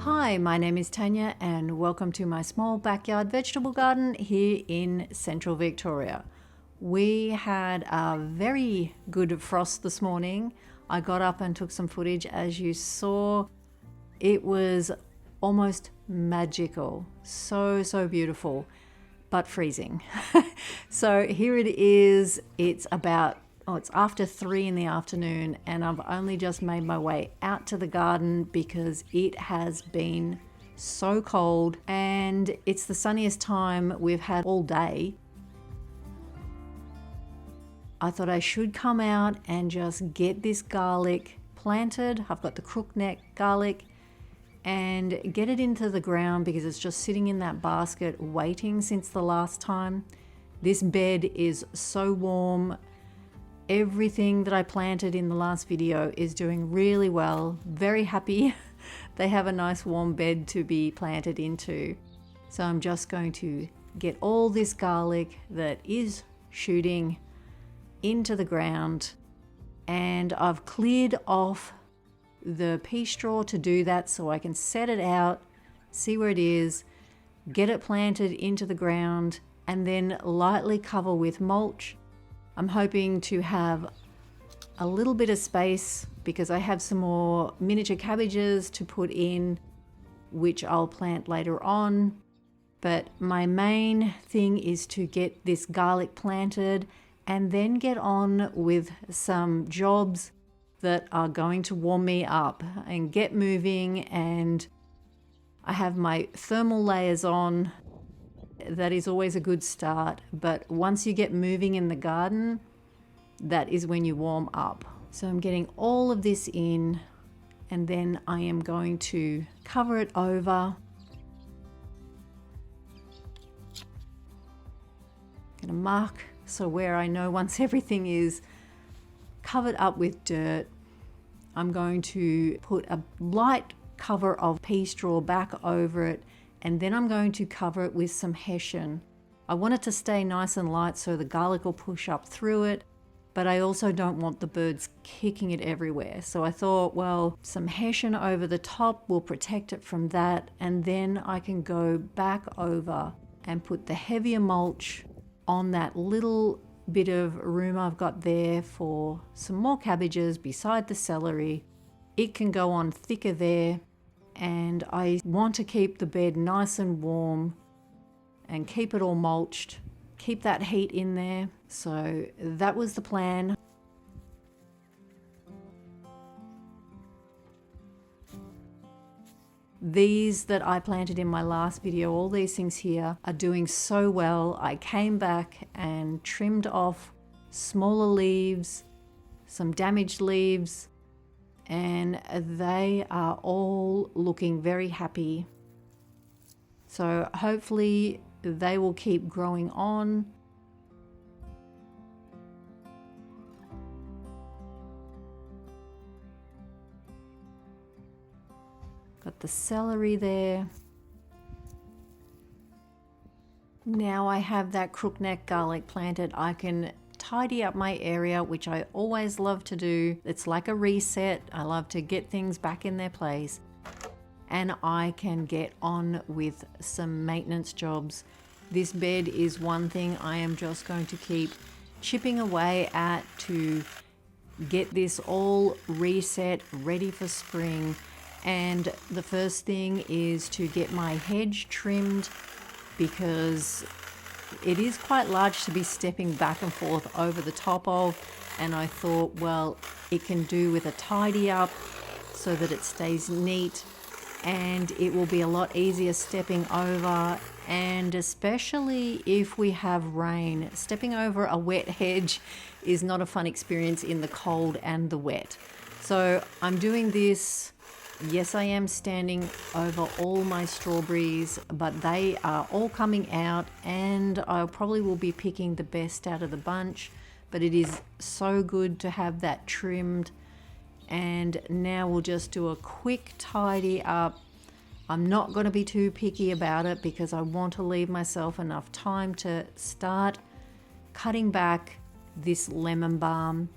Hi, my name is Tanya and welcome to my small backyard vegetable garden here in central Victoria. We had a very good frost this morning. I got up and took some footage as you saw. It was almost magical. So beautiful, but freezing. So here it is. It's after 3 in the afternoon and I've only just made my way out to the garden because it has been so cold and it's the sunniest time we've had all day. I thought I should come out and just get this garlic planted. I've got the crookneck garlic and get it into the ground because it's just sitting in that basket waiting since the last time. This bed is so warm. Everything that I planted in the last video is doing really well. Very happy. They have a nice warm bed to be planted into. So I'm just going to get all this garlic that is shooting into the ground, and I've cleared off the pea straw to do that so I can set it out, see where it is, get it planted into the ground, and then lightly cover with mulch. I'm hoping to have a little bit of space because I have some more miniature cabbages to put in, which I'll plant later on. But my main thing is to get this garlic planted and then get on with some jobs that are going to warm me up and get moving. And I have my thermal layers on. That is always a good start, but once you get moving in the garden, that is when you warm up. So I'm getting all of this in, and then I am going to cover it over. I'm gonna mark so where I know once everything is covered up with dirt, I'm going to put a light cover of pea straw back over it, and then I'm going to cover it with some hessian. I want it to stay nice and light so the garlic will push up through it, but I also don't want the birds kicking it everywhere. So I thought, well, some hessian over the top will protect it from that, and then I can go back over and put the heavier mulch on that little bit of room I've got there for some more cabbages beside the celery. It can go on thicker there. And I want to keep the bed nice and warm and keep it all mulched, keep that heat in there. So that was the plan. These that I planted in my last video, all these things here are doing so well. I came back and trimmed off smaller leaves, some damaged leaves, and they are all looking very happy. So hopefully they will keep growing on. Got the celery there. Now I have that crookneck garlic planted, I can tidy up my area, which I always love to do. It's like a reset. I love to get things back in their place, and I can get on with some maintenance jobs. This bed is one thing I am just going to keep chipping away at to get this all reset, ready for spring. And the first thing is to get my hedge trimmed because it is quite large to be stepping back and forth over the top of, and I thought, well, it can do with a tidy up so that it stays neat, and it will be a lot easier stepping over, and especially if we have rain. Stepping over a wet hedge is not a fun experience in the cold and the wet. So I'm doing this. Yes, I am standing over all my strawberries, but they are all coming out, and I probably will be picking the best out of the bunch. But it is so good to have that trimmed. And now we'll just do a quick tidy up. I'm not going to be too picky about it because I want to leave myself enough time to start cutting back this lemon balm.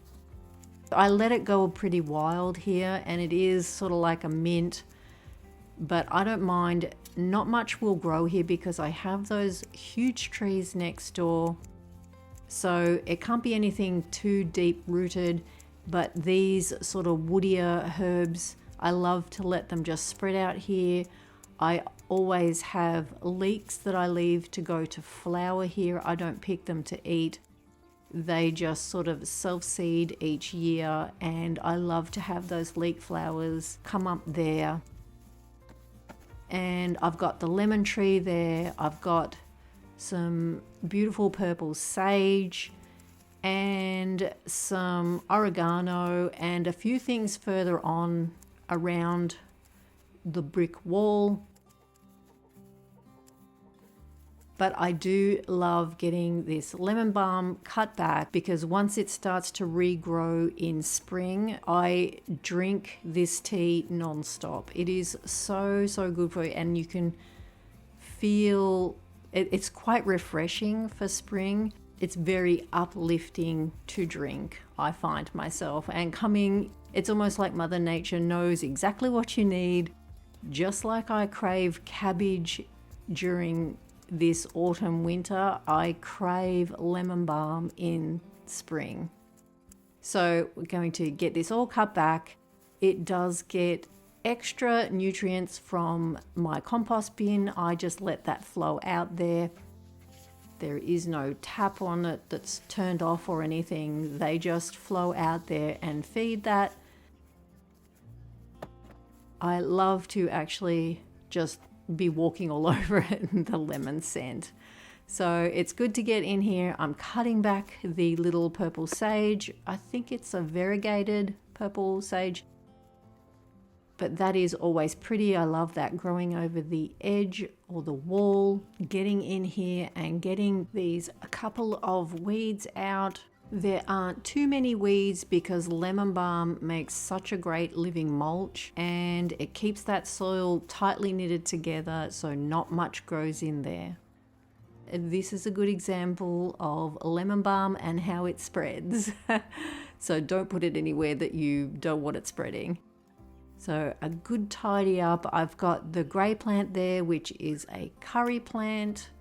I let it go pretty wild here, and it is sort of like a mint but I don't mind. Not much will grow here because I have those huge trees next door. So it can't be anything too deep rooted, but these sort of woodier herbs, I love to let them just spread out here. I always have leeks that I leave to go to flower here. I don't pick them to eat. They just sort of self-seed each year, and I love to have those leek flowers come up there. And I've got the lemon tree there. I've got some beautiful purple sage and some oregano and a few things further on around the brick wall. But I do love getting this lemon balm cut back because once it starts to regrow in spring, I drink this tea non-stop. It is so good for you, and you can feel it's quite refreshing for spring. It's very uplifting to drink, I find myself. And it's almost like Mother Nature knows exactly what you need. Just like I crave cabbage during this autumn, winter, I crave lemon balm in spring. So we're going to get this all cut back. It does get extra nutrients from my compost bin. I just let that flow out there. There is no tap on it that's turned off or anything. They just flow out there and feed that. I love to actually just be walking all over it in the lemon scent. So it's good to get in here. I'm cutting back the little purple sage. I think it's a variegated purple sage, but that is always pretty. I love that growing over the edge or the wall. Getting in here and getting a couple of weeds out. There aren't too many weeds because lemon balm makes such a great living mulch, and it keeps that soil tightly knitted together so not much grows in there. This is a good example of lemon balm and how it spreads. So don't put it anywhere that you don't want it spreading. So a good tidy up. I've got the grey plant there, which is a curry plant,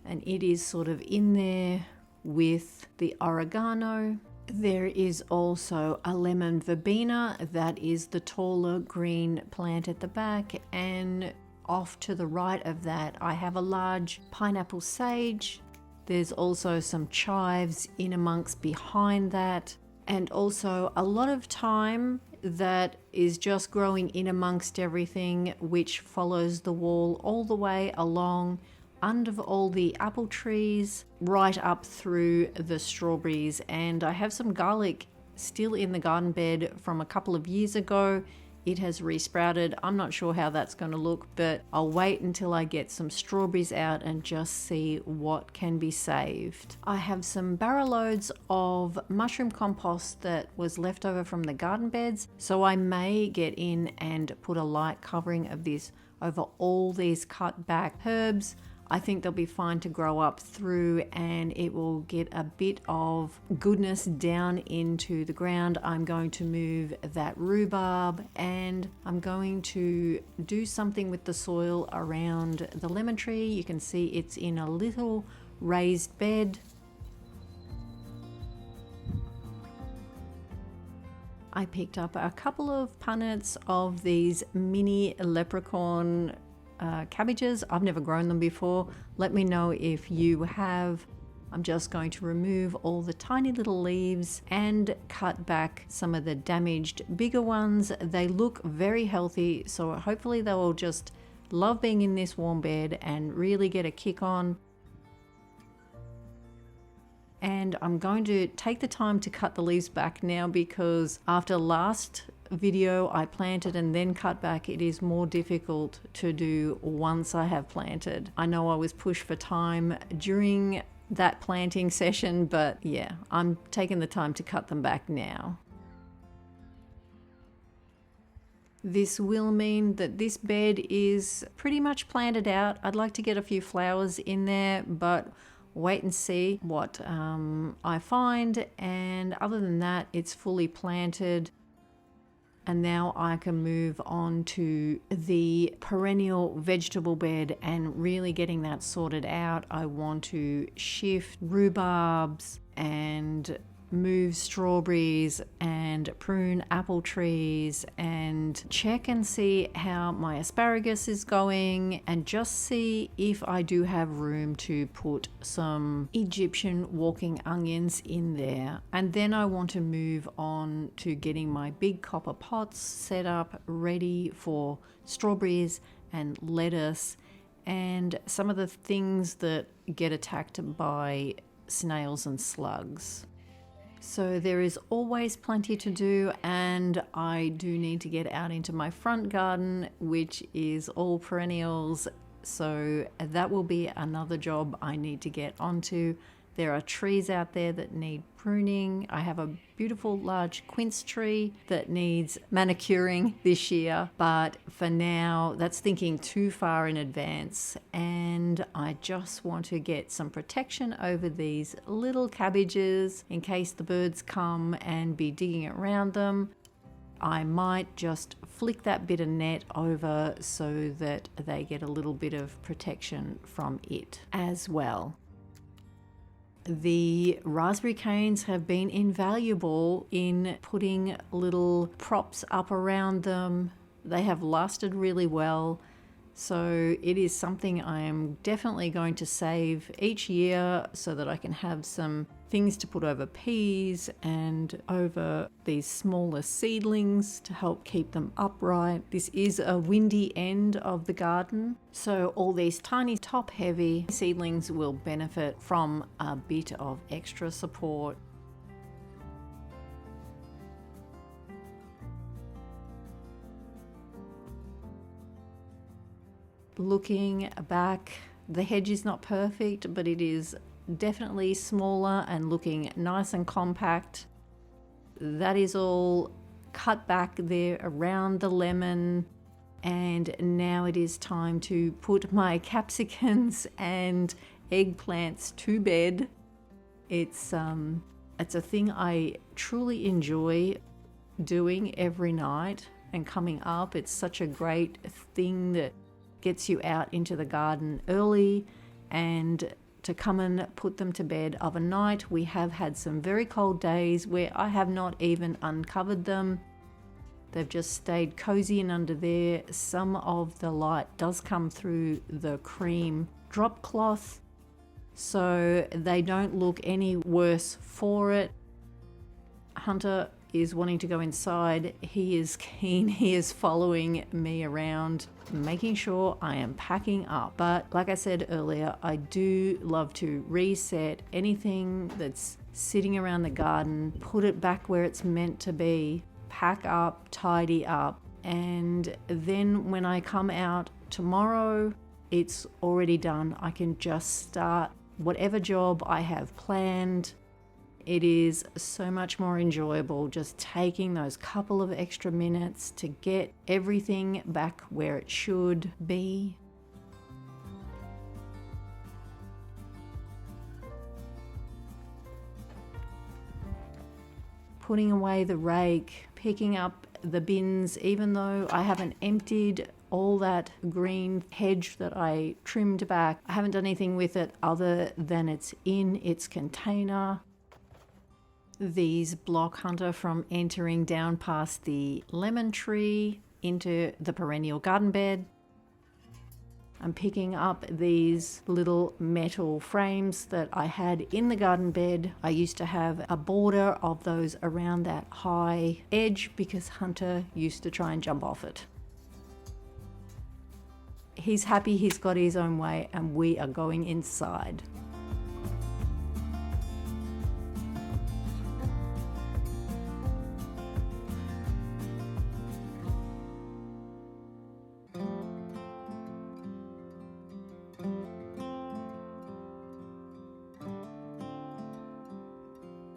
and it is sort of in there with the oregano. There is also a lemon verbena, that is the taller green plant at the back, and off to the right of that I have a large pineapple sage. There's also some chives in amongst behind that, and also a lot of thyme that is just growing in amongst everything, which follows the wall all the way along under all the apple trees, right up through the strawberries. And I have some garlic still in the garden bed from a couple of years ago. It has resprouted. I'm not sure how that's going to look, but I'll wait until I get some strawberries out and just see what can be saved. I have some barrel loads of mushroom compost that was left over from the garden beds, so I may get in and put a light covering of this over all these cut back herbs. I think they'll be fine to grow up through, and it will get a bit of goodness down into the ground. I'm going to move that rhubarb, and I'm going to do something with the soil around the lemon tree. You can see it's in a little raised bed. I picked up a couple of punnets of these mini leprechaun cabbages. I've never grown them before. Let me know if you have. I'm just going to remove all the tiny little leaves and cut back some of the damaged bigger ones. They look very healthy, so hopefully they will just love being in this warm bed and really get a kick on. And I'm going to take the time to cut the leaves back now, because after last video I planted and then cut back, it is more difficult to do once I have planted. I know I was pushed for time during that planting session, but yeah, I'm taking the time to cut them back now. This will mean that this bed is pretty much planted out. I'd like to get a few flowers in there, but wait and see what I find. And other than that, it's fully planted. And now I can move on to the perennial vegetable bed and really getting that sorted out. I want to shift rhubarbs and move strawberries and prune apple trees and check and see how my asparagus is going, and just see if I do have room to put some Egyptian walking onions in there. And then I want to move on to getting my big copper pots set up ready for strawberries and lettuce and some of the things that get attacked by snails and slugs. So there is always plenty to do, and I do need to get out into my front garden, which is all perennials. So that will be another job I need to get onto. There are trees out there that need pruning. I have a beautiful large quince tree that needs manicuring this year, but for now that's thinking too far in advance, and I just want to get some protection over these little cabbages in case the birds come and be digging around them. I might just flick that bit of net over so that they get a little bit of protection from it as well. The raspberry canes have been invaluable in putting little props up around them. They have lasted really well. So it is something I am definitely going to save each year so that I can have some things to put over peas and over these smaller seedlings to help keep them upright. This is a windy end of the garden, so all these tiny top-heavy seedlings will benefit from a bit of extra support. Looking back, the hedge is not perfect, but it is definitely smaller and looking nice and compact. That is all cut back there around the lemon, and now it is time to put my capsicums and eggplants to bed. It's a thing I truly enjoy doing every night and coming up. It's such a great thing that gets you out into the garden early and to come and put them to bed of a night. We have had some very cold days where I have not even uncovered them. They've just stayed cozy and under there. Some of the light does come through the cream drop cloth, so they don't look any worse for it. Hunter is wanting to go inside. He is keen. He is following me around, making sure I am packing up. But like I said earlier, I do love to reset anything that's sitting around the garden, put it back where it's meant to be, pack up, tidy up, and then when I come out tomorrow, it's already done. I can just start whatever job I have planned. It is so much more enjoyable just taking those couple of extra minutes to get everything back where it should be. Putting away the rake, picking up the bins, even though I haven't emptied all that green hedge that I trimmed back. I haven't done anything with it other than it's in its container. These block Hunter from entering down past the lemon tree into the perennial garden bed. I'm picking up these little metal frames that I had in the garden bed. I used to have a border of those around that high edge because Hunter used to try and jump off it. He's happy he's got his own way and we are going inside.